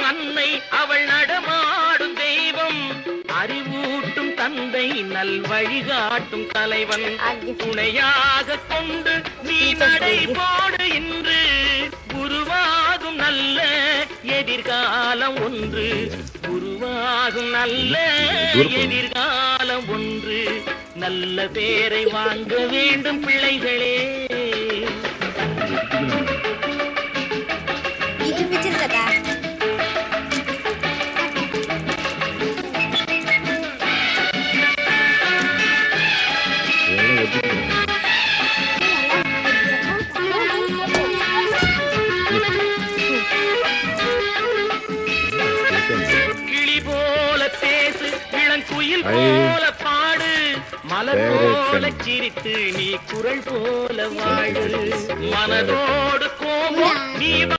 அன்னை அவள் நடமாடும் தெய்வம், அறிவூட்டும் தந்தை நல் வழிகாட்டும் தலைவன், துணையாக கொண்டு நீ நடை போடு இன்று, உருவாகும் நல்ல எதிர்காலம் ஒன்று, உருவாகும் நல்ல எதிர்காலம் ஒன்று, நல்ல பேரை வாங்க வேண்டும் பிள்ளைகளே. கிளி போல பேசு, இளங்குயில் போல பாடு, மலர் போல சிரித்து நீ குரல் போல வாடு, மனதோடு கோபம் நீ